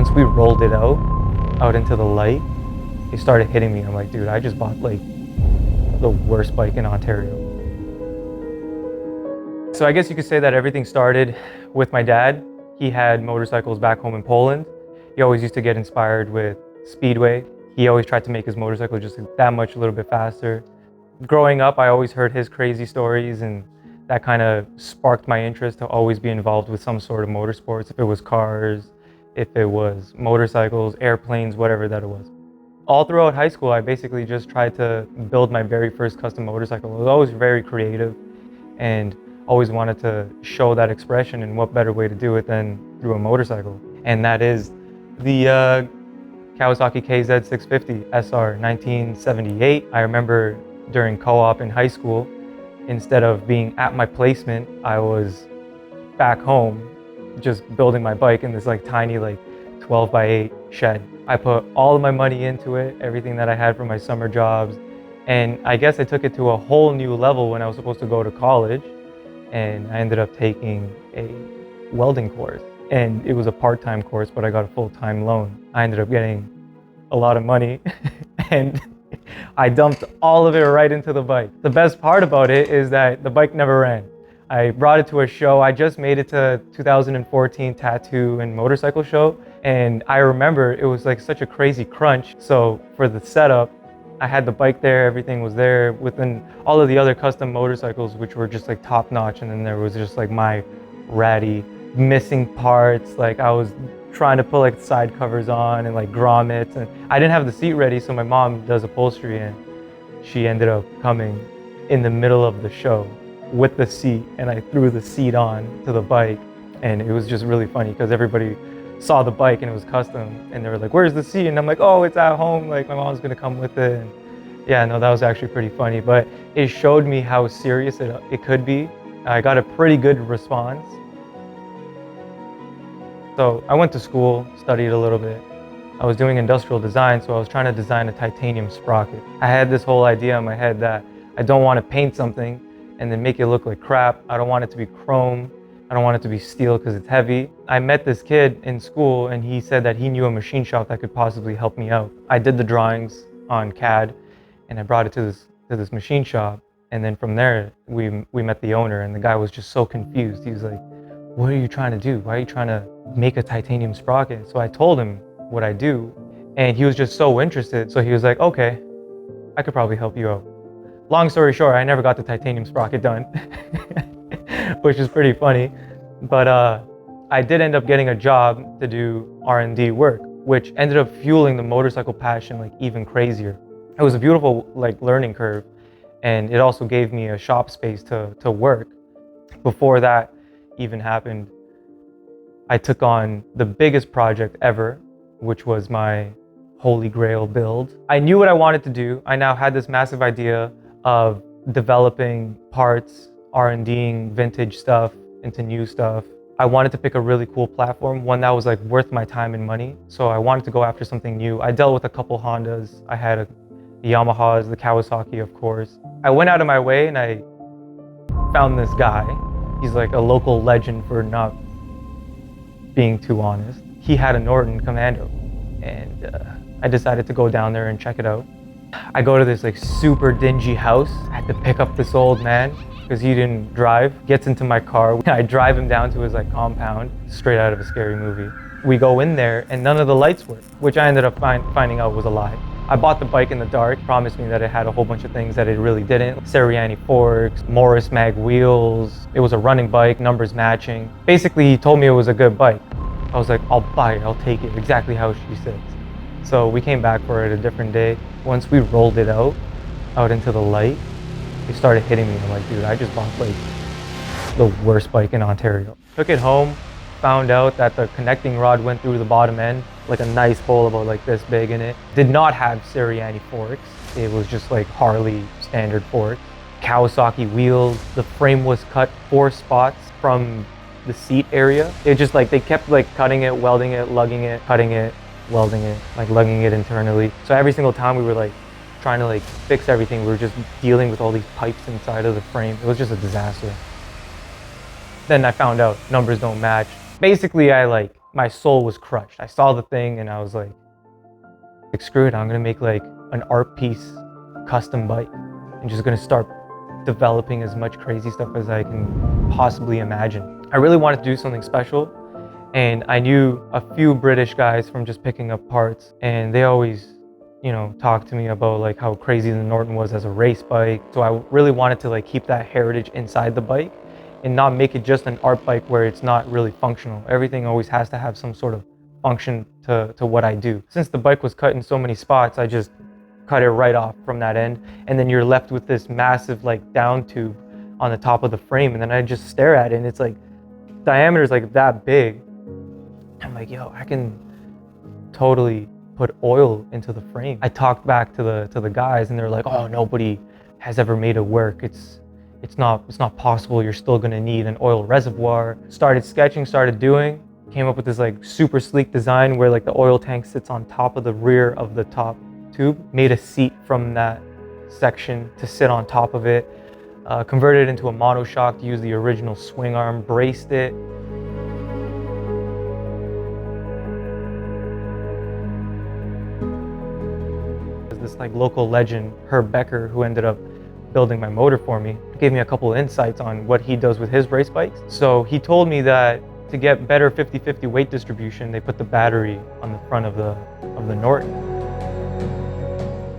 Once we rolled it out into the light, it started hitting me. I'm like, dude, I just bought like the worst bike in Ontario. So I guess you could say that everything started with my dad. He had motorcycles back home in Poland. He always used to get inspired with speedway. He always tried to make his motorcycle just that much, a little bit faster. Growing up, I always heard his crazy stories, and that kind of sparked my interest to always be involved with some sort of motorsports, if it was cars, if it was motorcycles, airplanes, whatever that it was. All throughout high school, I basically just tried to build my very first custom motorcycle. I was always very creative and always wanted to show that expression, and what better way to do it than through a motorcycle. And that is the Kawasaki KZ650 SR 1978. I remember during co-op in high school, instead of being at my placement, I was back home just building my bike in this like tiny like 12 by 8 shed. I put all of my money into it, everything that I had from my summer jobs, and I guess I took it to a whole new level when I was supposed to go to college, and I ended up taking a welding course. And it was a part-time course, but I got a full-time loan. I ended up getting a lot of money and I dumped all of it right into the bike. The best part about it is that the bike never ran. I brought it to a show. I just made it to 2014 tattoo and motorcycle show. And I remember it was like such a crazy crunch. So for the setup, I had the bike there, everything was there within all of the other custom motorcycles, which were just like top notch. And then there was just like my ratty missing parts. Like I was trying to put like side covers on and like grommets, and I didn't have the seat ready, so my mom does upholstery and she ended up coming in the middle of the show with the seat, and I threw the seat on to the bike, and it was just really funny because everybody saw the bike and it was custom and they were like, where's the seat? And I'm like, oh, it's at home, like my mom's gonna come with it. And yeah, no, that was actually pretty funny, but it showed me how serious it could be. I got a pretty good response. So I went to school, studied a little bit. I was doing industrial design, so I was trying to design a titanium sprocket. I had this whole idea in my head that I don't want to paint something and then make it look like crap. I don't want it to be chrome. I don't want it to be steel because it's heavy. I met this kid in school and he said that he knew a machine shop that could possibly help me out. I did the drawings on CAD and I brought it to this machine shop. And then from there, we met the owner, and the guy was just so confused. He was like, what are you trying to do? Why are you trying to make a titanium sprocket? So I told him what I do, and he was just so interested. So he was like, okay, I could probably help you out. Long story short, I never got the titanium sprocket done, which is pretty funny. But I did end up getting a job to do R&D work, which ended up fueling the motorcycle passion like even crazier. It was a beautiful like learning curve, and it also gave me a shop space to work. Before that even happened, I took on the biggest project ever, which was my Holy Grail build. I knew what I wanted to do. I now had this massive idea of developing parts, R&Ding vintage stuff into new stuff. I wanted to pick a really cool platform, one that was like worth my time and money. So I wanted to go after something new. I dealt with a couple Hondas. I had the Yamahas, the Kawasaki, of course. I went out of my way and I found this guy. He's like a local legend for not being too honest. He had a Norton Commando, and I decided to go down there and check it out. I go to this like super dingy house. I had to pick up this old man because he didn't drive. Gets into my car. I drive him down to his like compound, straight out of a scary movie. We go in there and none of the lights work, which I ended up finding out was a lie. I bought the bike in the dark, promised me that it had a whole bunch of things that it really didn't. Seriani forks, Morris mag wheels. It was a running bike, numbers matching. Basically, he told me it was a good bike. I was like, I'll buy it, I'll take it, exactly how she says. So we came back for it a different day. Once we rolled it out into the light, it started hitting me. I'm like, dude, I just bought like the worst bike in Ontario. Took it home, found out that the connecting rod went through the bottom end, like a nice hole about like this big in it. Did not have Seriani forks. It was just like Harley standard forks. Kawasaki wheels. The frame was cut 4 spots from the seat area. It just like, they kept like cutting it, welding it, lugging it, cutting it, welding it, like lugging it internally. So every single time we were like trying to like fix everything, we were just dealing with all these pipes inside of the frame. It was just a disaster. Then I found out numbers don't match. Basically, I like my soul was crushed. I saw the thing and I was like screw it, I'm gonna make like an art piece custom bike and just gonna start developing as much crazy stuff as I can possibly imagine. I really wanted to do something special, and I knew a few British guys from just picking up parts, and they always, you know, talked to me about like how crazy the Norton was as a race bike. So I really wanted to like keep that heritage inside the bike and not make it just an art bike where it's not really functional. Everything always has to have some sort of function to what I do. Since the bike was cut in so many spots, I just cut it right off from that end, and then you're left with this massive like down tube on the top of the frame, and then I just stare at it and it's like diameter is like that big. I'm like, yo, I can totally put oil into the frame. I talked back to the guys and they're like, oh, nobody has ever made it work. It's not possible. You're still gonna need an oil reservoir. Started sketching, started doing, came up with this like super sleek design where like the oil tank sits on top of the rear of the top tube. Made a seat from that section to sit on top of it. Converted it into a monoshock to use the original swing arm, braced it. This like local legend, Herb Becker, who ended up building my motor for me, gave me a couple of insights on what he does with his race bikes. So he told me that to get better 50-50 weight distribution, they put the battery on the front of the Norton.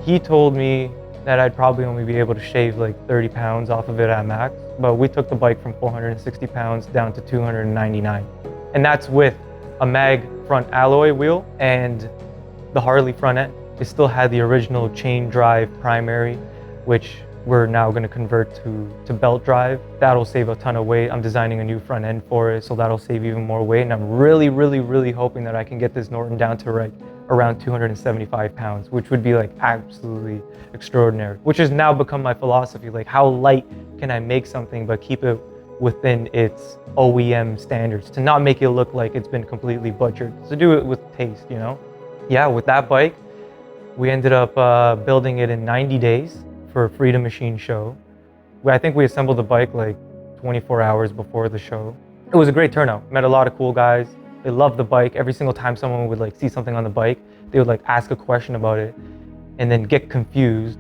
He told me that I'd probably only be able to shave like 30 pounds off of it at max, but we took the bike from 460 pounds down to 299. And that's with a mag front alloy wheel and the Harley front end. It still had the original chain drive primary, which we're now going to convert to belt drive. That'll save a ton of weight. I'm designing a new front end for it, so that'll save even more weight. And I'm really, really, really hoping that I can get this Norton down to like around 275 pounds, which would be like absolutely extraordinary, which has now become my philosophy. Like, how light can I make something but keep it within its OEM standards, to not make it look like it's been completely butchered, to do it with taste, you know? Yeah, with that bike, we ended up building it in 90 days for a Freedom Machine show. I think we assembled the bike like 24 hours before the show. It was a great turnout. Met a lot of cool guys. They loved the bike. Every single time someone would like see something on the bike, they would like ask a question about it and then get confused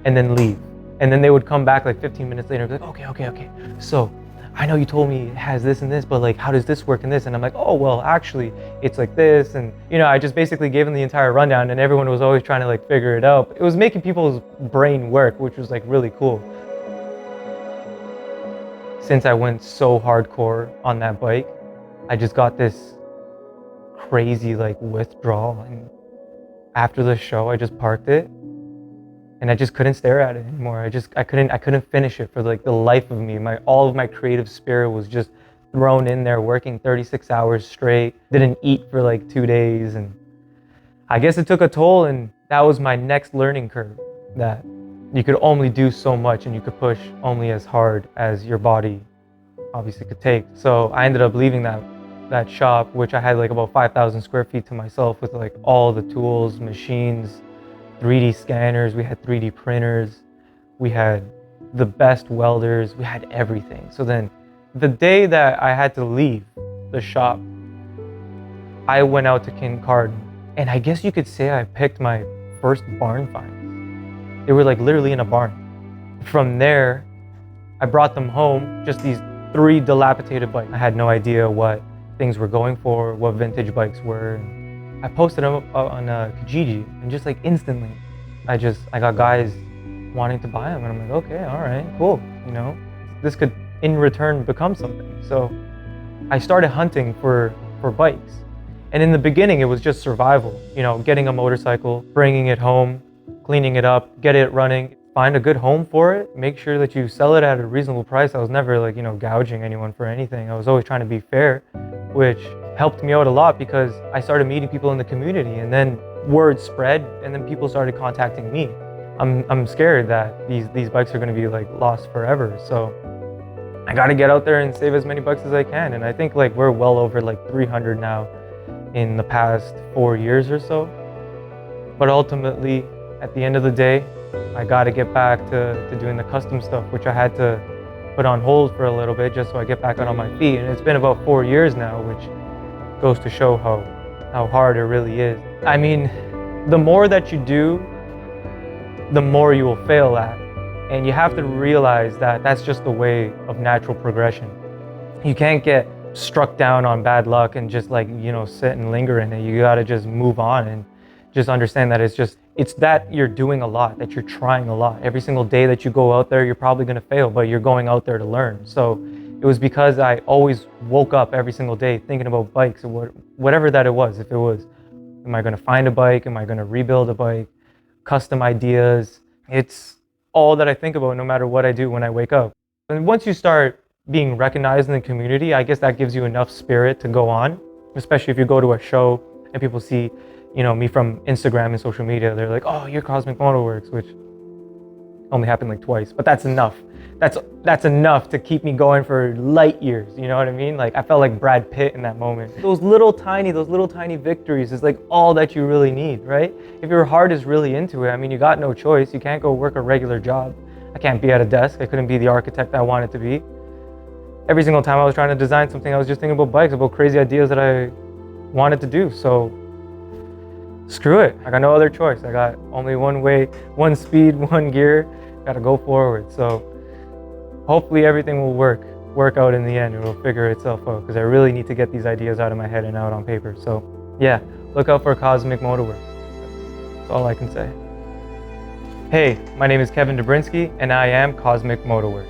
and then leave. And then they would come back like 15 minutes later and be like, okay. So I know you told me it has this and this, but like, how does this work in this? And I'm like, oh, well, actually, it's like this. And, you know, I just basically gave them the entire rundown, and everyone was always trying to like figure it out. It was making people's brain work, which was like really cool. Since I went so hardcore on that bike, I just got this crazy like withdrawal. And after the show, I just parked it. And I just couldn't stare at it anymore. I couldn't finish it for like the life of me. All of my creative spirit was just thrown in there, working 36 hours straight. Didn't eat for like 2 days, and I guess it took a toll. And that was my next learning curve, that you could only do so much and you could push only as hard as your body obviously could take. So I ended up leaving that shop, which I had like about 5,000 square feet to myself, with like all the tools, machines, 3D scanners, we had 3D printers, we had the best welders, we had everything. So then the day that I had to leave the shop, I went out to Kincardine, and I guess you could say I picked my first barn finds. They were like literally in a barn. From there, I brought them home, just these 3 dilapidated bikes. I had no idea what things were going for, what vintage bikes were. I posted them up on Kijiji, and just like instantly, I got guys wanting to buy them, and I'm like, okay, all right, cool. You know, this could in return become something. So I started hunting for bikes. And in the beginning, it was just survival. You know, getting a motorcycle, bringing it home, cleaning it up, get it running, find a good home for it, make sure that you sell it at a reasonable price. I was never like, you know, gouging anyone for anything. I was always trying to be fair, which helped me out a lot because I started meeting people in the community, and then word spread, and then people started contacting me. I'm scared that these bikes are going to be like lost forever. So I got to get out there and save as many bikes as I can. And I think like we're well over like 300 now in the past 4 years or so. But ultimately, at the end of the day, I got to get back to doing the custom stuff, which I had to put on hold for a little bit just so I get back on my feet. And it's been about 4 years now, which goes to show how hard it really is. I mean, the more that you do, the more you will fail at. And you have to realize that that's just the way of natural progression. You can't get struck down on bad luck and just like, sit and linger in it. You gotta just move on and just understand that it's that you're doing a lot, that you're trying a lot. Every single day that you go out there, you're probably gonna fail, but you're going out there to learn. So it was because I always woke up every single day thinking about bikes or whatever that it was. If it was, am I gonna find a bike? Am I gonna rebuild a bike? Custom ideas. It's all that I think about no matter what I do when I wake up. And once you start being recognized in the community, I guess that gives you enough spirit to go on, especially if you go to a show and people see, me from Instagram and social media. They're like, oh, you're Cosmic Moto Works, which only happened like twice, but that's enough. That's enough to keep me going for light years, you know what I mean? Like, I felt like Brad Pitt in that moment. Those little tiny victories is like all that you really need, right? If your heart is really into it, I mean, you got no choice. You can't go work a regular job. I can't be at a desk. I couldn't be the architect I wanted to be. Every single time I was trying to design something, I was just thinking about bikes, about crazy ideas that I wanted to do. So screw it. I got no other choice. I got only one way, one speed, one gear. Got to go forward. So hopefully everything will work out in the end. It will figure itself out, because I really need to get these ideas out of my head and out on paper. So yeah, look out for Cosmic Moto Works. That's all I can say. Hey, my name is Kevin Dobrzynski, and I am Cosmic Moto Works.